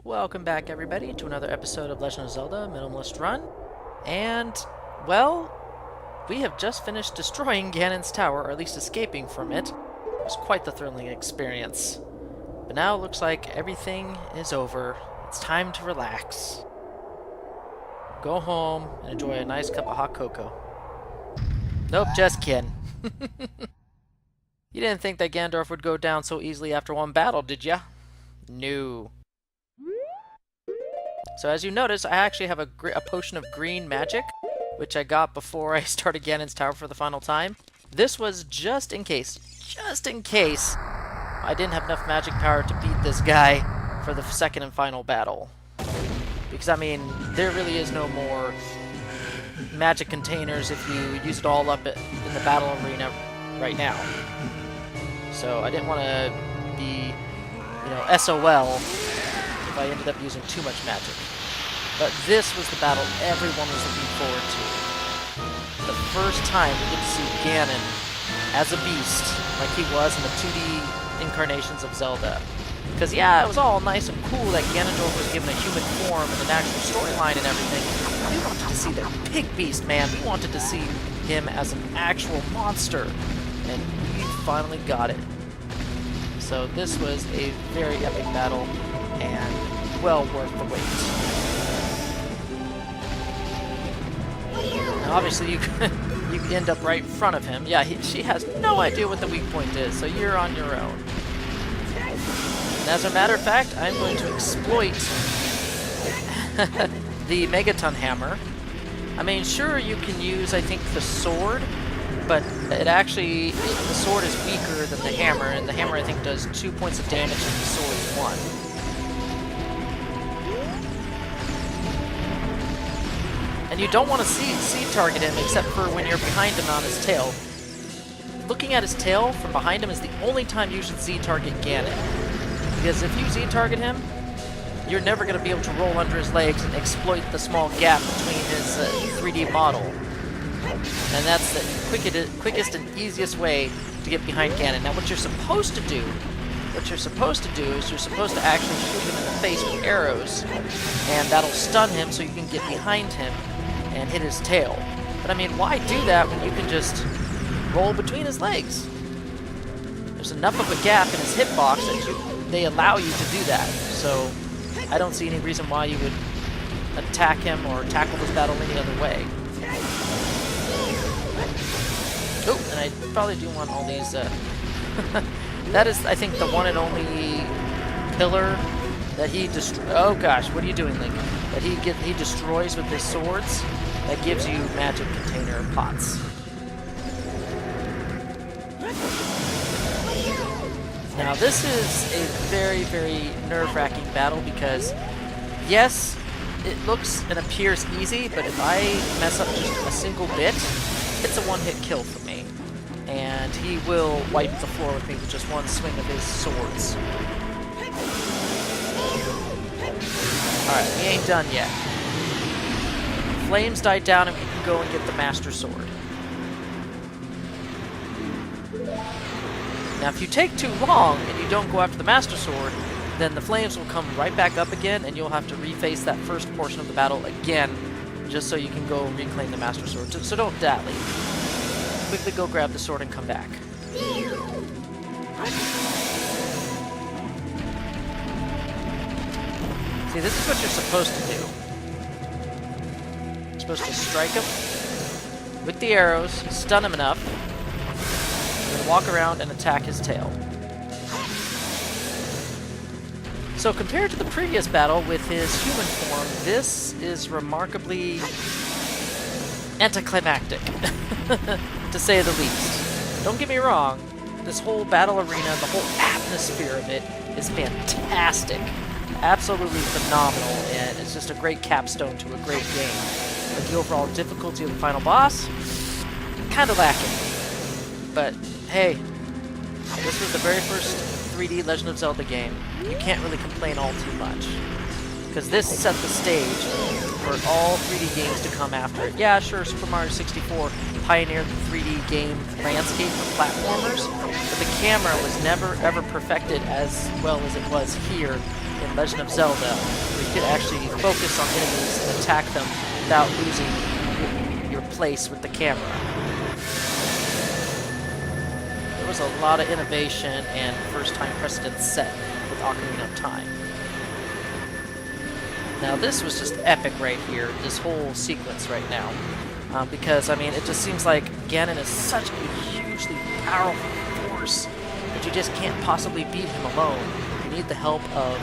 Welcome back, everybody, to another episode of Legend of Zelda Minimalist Run. And, well, we have just finished destroying Ganon's tower, or at least escaping from it. It was quite the thrilling experience. But now it looks like everything is over. It's time to relax. Go home and enjoy a nice cup of hot cocoa. Nope, just kidding. You didn't think that Ganondorf would go down so easily after one battle, did ya? No. So as you notice, I actually have a potion of green magic, which I got before I started Ganon's tower for the final time. This was just in case I didn't have enough magic power to beat this guy for the second and final battle. Because, I mean, there really is no more magic containers if you use it all up in the battle arena right now. So I didn't want to be, SOL if I ended up using too much magic. But this was the battle everyone was looking forward to. The first time we get to see Ganon as a beast, like he was in the 2D incarnations of Zelda. Because, yeah, it was all nice and cool that Ganondorf was given a human form and an actual storyline and everything. We wanted to see the big beast, man. We wanted to see him as an actual monster. And we finally got it. So this was a very epic battle, and well worth the wait. Now obviously you end up right in front of him. Yeah, she has no idea what the weak point is, so you're on your own. And as a matter of fact, I'm going to exploit the Megaton Hammer. I mean, sure, you can use, I think, the sword, but the sword is weaker than the hammer, and the hammer, I think, does 2 points of damage and the sword 1. And you don't want to seed target him except for when you're behind him on his tail. Looking at his tail from behind him is the only time you should Z-target Ganon. Because if you Z-target him, you're never going to be able to roll under his legs and exploit the small gap between his 3D model. And that's the quickest and easiest way to get behind Ganon. Now what you're supposed to do is you're supposed to actually shoot him in the face with arrows, and that'll stun him so you can get behind him and hit his tail. But I mean, why do that when you can just roll between his legs? There's enough of a gap in his hitbox that they allow you to do that. So I don't see any reason why you would attack him or tackle this battle any other way. Oh, and I probably do want all these, that is, I think, the one and only pillar that he oh gosh, what are you doing, Link? That he destroys with his swords, that gives you magic container pots. Now this is a very, very nerve-wracking battle because, yes, it looks and appears easy, but if I mess up just a single bit, it's a one-hit kill for me. And he will wipe the floor with me with just one swing of his swords. Alright, we ain't done yet. Flames died down and we can go and get the Master Sword. Now if you take too long and you don't go after the Master Sword, then the flames will come right back up again and you'll have to reface that first portion of the battle again just so you can go reclaim the Master Sword. So don't dally. Quickly go grab the sword and come back. See, this is what you're supposed to do. You're supposed to strike him with the arrows, stun him enough, and then walk around and attack his tail. So compared to the previous battle with his human form, this is remarkably anticlimactic, to say the least. Don't get me wrong, this whole battle arena, the whole atmosphere of it is fantastic. Absolutely phenomenal, and it's just a great capstone to a great game. But the overall difficulty of the final boss, kind of lacking. But hey, this was the very first 3D Legend of Zelda game. You can't really complain all too much. Because this set the stage for all 3D games to come after it. Yeah, sure, Super Mario 64 pioneered the 3D game landscape for platformers, but the camera was never ever perfected as well as it was here in Legend of Zelda, where you could actually focus on enemies and attack them without losing your place with the camera. There was a lot of innovation and first-time precedent set with Ocarina of Time. Now this was just epic right here, this whole sequence right now. Because, I mean, it just seems like Ganon is such a hugely powerful force that you just can't possibly beat him alone. You need the help of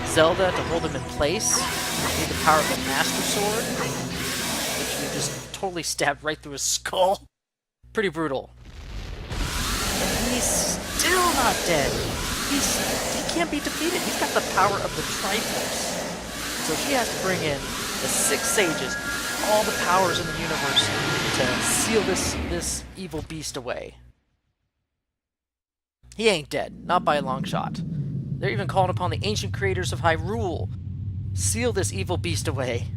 Zelda to hold him in place. You need the power of the Master Sword, which you just totally stabbed right through his skull. Pretty brutal. And he's still not dead. He can't be defeated. He's got the power of the Triforce. So she has to bring in the 6 sages, all the powers in the universe, to seal this evil beast away. He ain't dead, not by a long shot. They're even calling upon the ancient creators of Hyrule. Seal this evil beast away.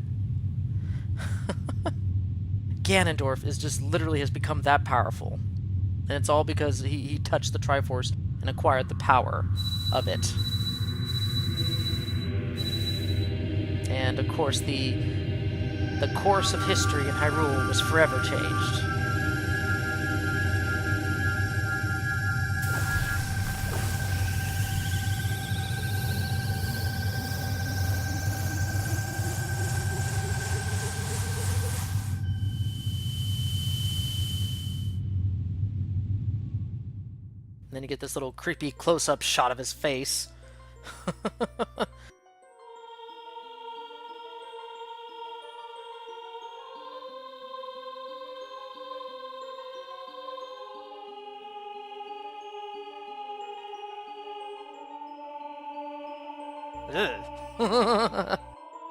Ganondorf is just literally has become that powerful. And it's all because he touched the Triforce and acquired the power of it. And of course the course of history in Hyrule was forever changed. And then you get this little creepy close-up shot of his face.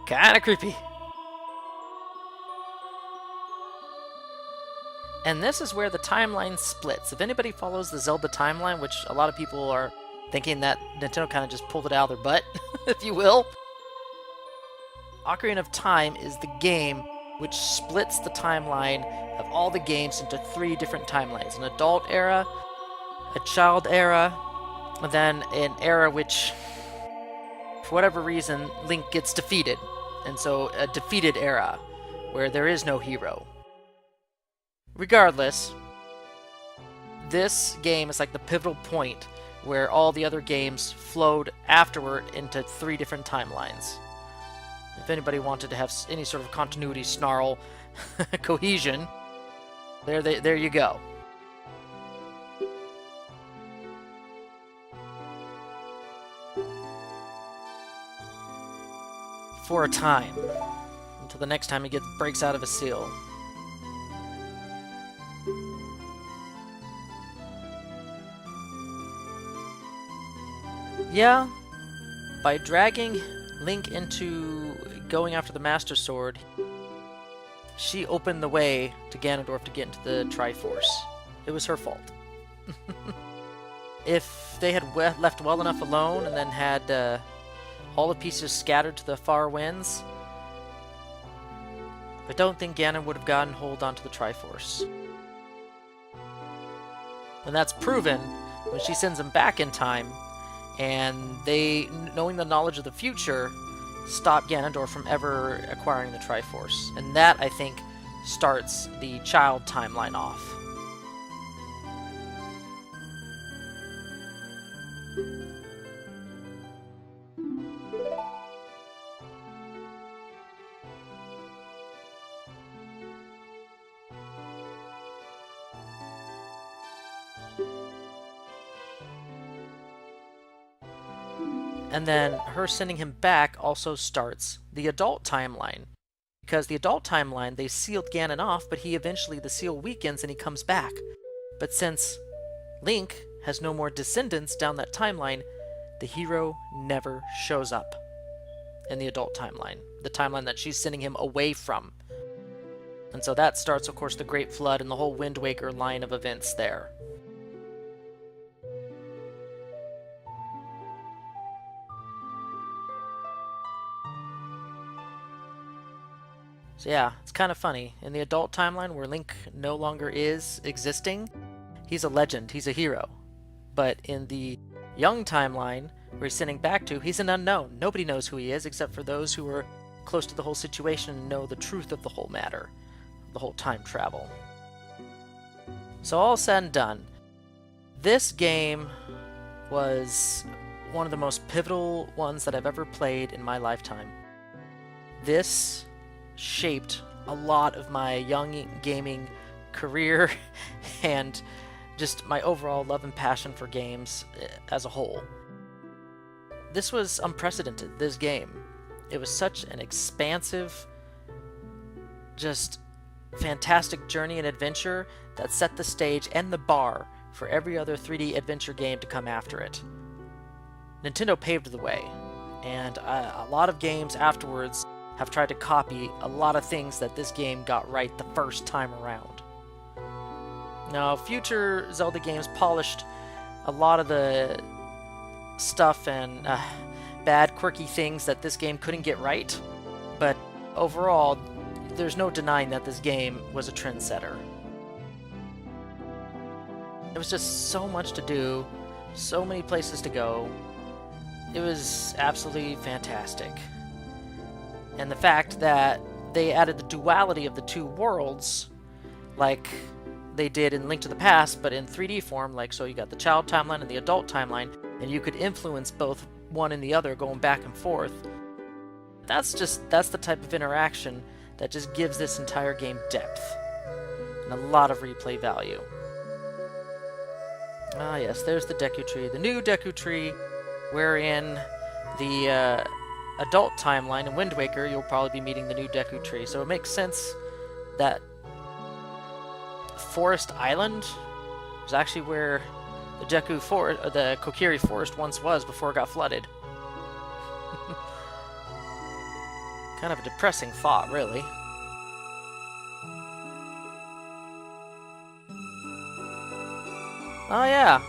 Kinda creepy. And this is where the timeline splits. If anybody follows the Zelda timeline, which a lot of people are thinking that Nintendo kind of just pulled it out of their butt, if you will, Ocarina of Time is the game which splits the timeline of all the games into 3 different timelines. An adult era, a child era, and then an era which, for whatever reason, Link gets defeated. And so a defeated era, where there is no hero. Regardless, this game is like the pivotal point where all the other games flowed afterward into 3 different timelines. If anybody wanted to have any sort of continuity, snarl, cohesion, there you go. For a time, until the next time he breaks out of his seal. Yeah, by dragging Link into going after the Master Sword, she opened the way to Ganondorf to get into the Triforce. It was her fault. If they had left well enough alone and then had all the pieces scattered to the far winds, I don't think Ganon would have gotten hold onto the Triforce. And that's proven when she sends him back in time, and they, knowing the knowledge of the future, stop Ganondorf from ever acquiring the Triforce. And that, I think, starts the child timeline off. And then her sending him back also starts the adult timeline. Because the adult timeline, they sealed Ganon off, but the seal weakens and he comes back. But since Link has no more descendants down that timeline, the hero never shows up in the adult timeline. The timeline that she's sending him away from. And so that starts, of course, the Great Flood and the whole Wind Waker line of events there. So yeah, it's kind of funny. In the adult timeline, where Link no longer is existing, he's a legend, he's a hero. But in the young timeline, where he's sending back to, he's an unknown. Nobody knows who he is except for those who are close to the whole situation and know the truth of the whole matter, the whole time travel. So all said and done, this game was one of the most pivotal ones that I've ever played in my lifetime. This shaped a lot of my young gaming career and just my overall love and passion for games as a whole. This was unprecedented, this game. It was such an expansive, just fantastic journey and adventure that set the stage and the bar for every other 3D adventure game to come after it. Nintendo paved the way, and a lot of games afterwards have tried to copy a lot of things that this game got right the first time around. Now, future Zelda games polished a lot of the stuff and bad, quirky things that this game couldn't get right, but overall, there's no denying that this game was a trendsetter. It was just so much to do, so many places to go. It was absolutely fantastic. And the fact that they added the duality of the two worlds, like they did in Link to the Past, but in 3D form, like so you got the child timeline and the adult timeline, and you could influence both one and the other going back and forth. That's the type of interaction that just gives this entire game depth and a lot of replay value. Ah yes, there's the Deku Tree. The new Deku Tree, wherein the adult timeline in Wind Waker, you'll probably be meeting the new Deku Tree. So it makes sense that Forest Island was actually where the Deku Forest, the Kokiri Forest once was before it got flooded. Kind of a depressing thought, really. Oh yeah,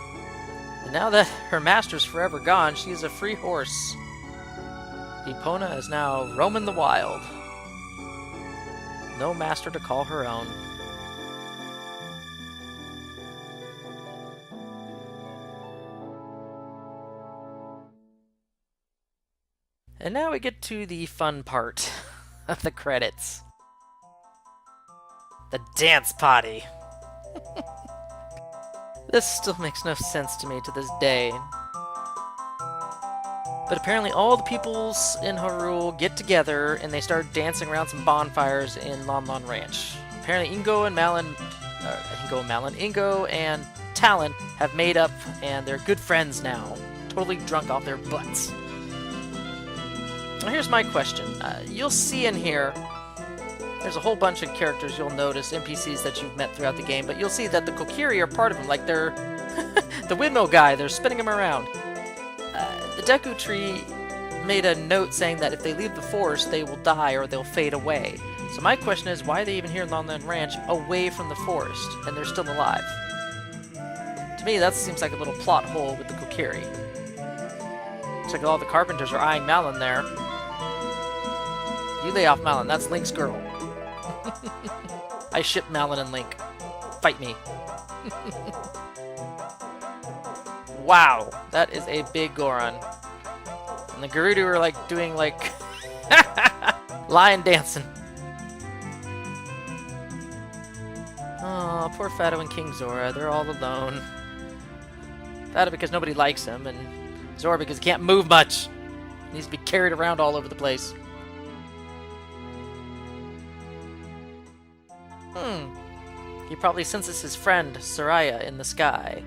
and now that her master's forever gone, she is a free horse. Epona is now roaming the wild. No master to call her own. And now we get to the fun part of the credits. The dance party. This still makes no sense to me to this day. But apparently all the peoples in Hyrule get together and they start dancing around some bonfires in Lon Lon Ranch. Apparently Ingo and Talon have made up and they're good friends now. Totally drunk off their butts. Now here's my question. You'll see in here, there's a whole bunch of characters you'll notice, NPCs that you've met throughout the game, but you'll see that the Kokiri are part of them, like they're the windmill guy, they're spinning him around. The Deku Tree made a note saying that if they leave the forest, they will die or they'll fade away. So my question is, why are they even here in Lon Lon Ranch away from the forest, and they're still alive? To me, that seems like a little plot hole with the Kokiri. Looks like all the carpenters are eyeing Malon there. You lay off Malon, that's Link's girl. I ship Malon and Link. Fight me. Wow, that is a big Goron. And the Gerudo are like doing like lion dancing. Oh, poor Fado and King Zora, they're all alone. Fado because nobody likes him, and Zora because he can't move much. He needs to be carried around all over the place. He probably senses his friend, Soraya, in the sky.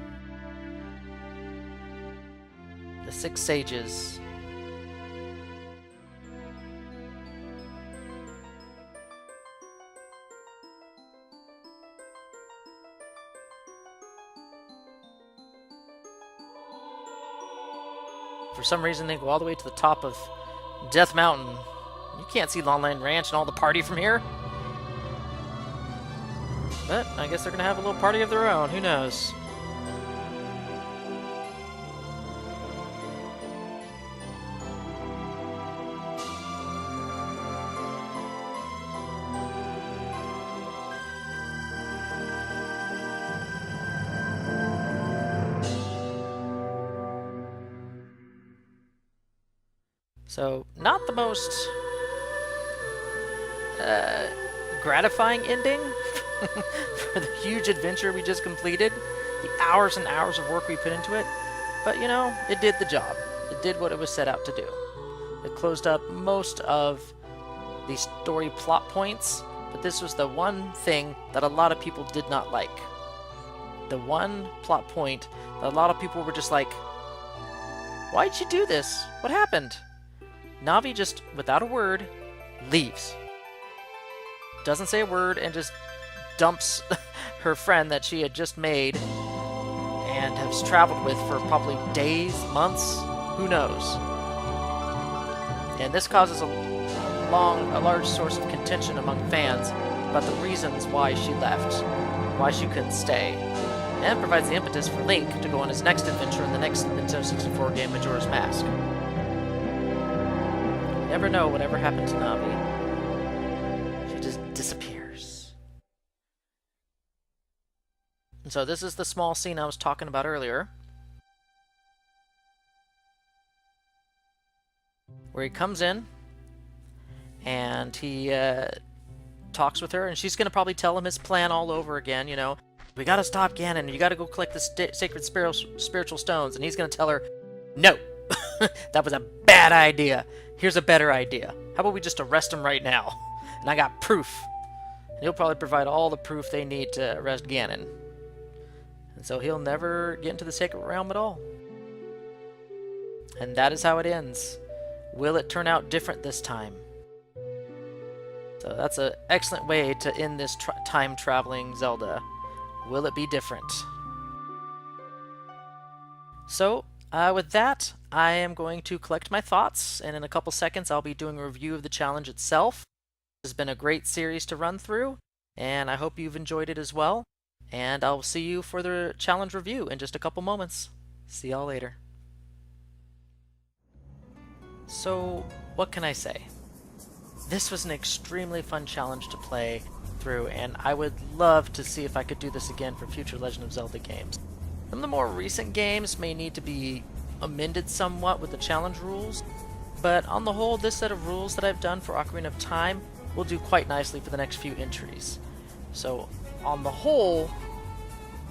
The 6 Sages. For some reason, they go all the way to the top of Death Mountain. You can't see Lon Lon Ranch and all the party from here. But I guess they're going to have a little party of their own. Who knows? So, not the most gratifying ending for the huge adventure we just completed, the hours and hours of work we put into it, but you know, it did the job. It did what it was set out to do. It closed up most of the story plot points, but this was the one thing that a lot of people did not like. The one plot point that a lot of people were just like, why'd you do this? What happened? Navi just, without a word, leaves. Doesn't say a word and just dumps her friend that she had just made and has traveled with for probably days, months, who knows. And this causes a large source of contention among fans about the reasons why she left, why she couldn't stay, and provides the impetus for Link to go on his next adventure in the next Nintendo 64 game, Majora's Mask. You never know whatever happened to Navi. She just disappears. And so this is the small scene I was talking about earlier, where he comes in and he talks with her, and she's going to probably tell him his plan all over again, you know. We got to stop Ganon, you got to go collect the sacred spiritual stones. And he's going to tell her, no, that was a bad idea. Here's a better idea. How about we just arrest him right now? And I got proof. And he'll probably provide all the proof they need to arrest Ganon. And so he'll never get into the sacred realm at all. And that is how it ends. Will it turn out different this time? So that's an excellent way to end this time-traveling Zelda. Will it be different? So, with that, I am going to collect my thoughts, and in a couple seconds I'll be doing a review of the challenge itself. This has been a great series to run through, and I hope you've enjoyed it as well. And I'll see you for the challenge review in just a couple moments. See y'all later. So, what can I say? This was an extremely fun challenge to play through, and I would love to see if I could do this again for future Legend of Zelda games. Some of the more recent games may need to be amended somewhat with the challenge rules, but on the whole, this set of rules that I've done for Ocarina of Time will do quite nicely for the next few entries. So, on the whole,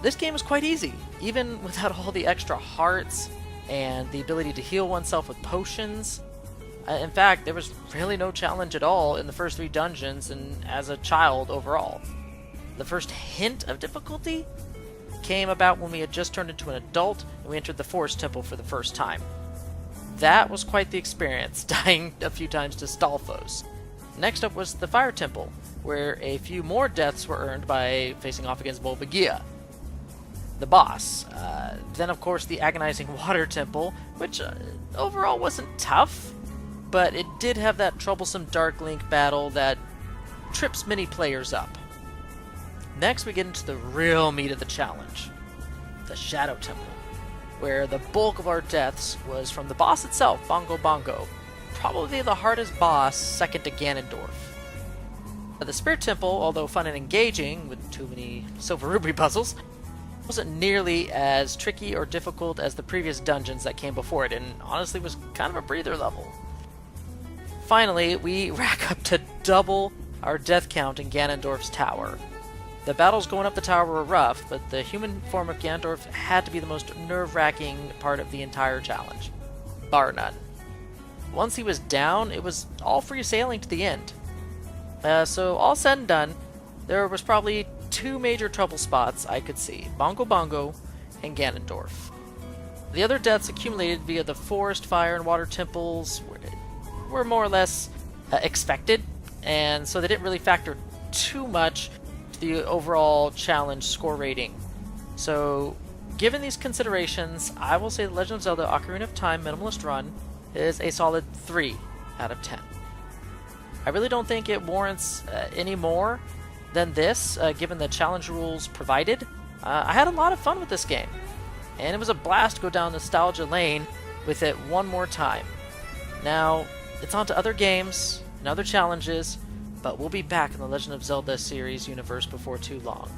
this game is quite easy, even without all the extra hearts and the ability to heal oneself with potions. In fact, there was really no challenge at all in the first 3 dungeons and as a child overall. The first hint of difficulty came about when we had just turned into an adult and we entered the Forest Temple for the first time. That was quite the experience, dying a few times to Stalfos. Next up was the Fire Temple, where a few more deaths were earned by facing off against Bulbagia, the boss. Then of course the agonizing Water Temple, which overall wasn't tough, but it did have that troublesome Dark Link battle that trips many players up. Next we get into the real meat of the challenge, the Shadow Temple, where the bulk of our deaths was from the boss itself, Bongo Bongo, probably the hardest boss second to Ganondorf. The Spirit Temple, although fun and engaging with too many Silver Ruby puzzles, wasn't nearly as tricky or difficult as the previous dungeons that came before it, and honestly was kind of a breather level. Finally, we rack up to double our death count in Ganondorf's tower. The battles going up the tower were rough, but the human form of Ganondorf had to be the most nerve-wracking part of the entire challenge, bar none. Once he was down, it was all free sailing to the end. So all said and done, there was probably 2 major trouble spots I could see, Bongo Bongo and Ganondorf. The other deaths accumulated via the forest, fire, and water temples were more or less expected, and so they didn't really factor too much to the overall challenge score rating. So, given these considerations, I will say The Legend of Zelda Ocarina of Time Minimalist Run is a solid 3 out of 10. I really don't think it warrants any more than this, given the challenge rules provided. I had a lot of fun with this game, and it was a blast to go down nostalgia lane with it one more time. Now, it's on to other games and other challenges, but we'll be back in the Legend of Zelda series universe before too long.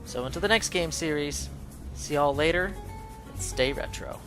So until the next game series, see y'all later, and stay retro.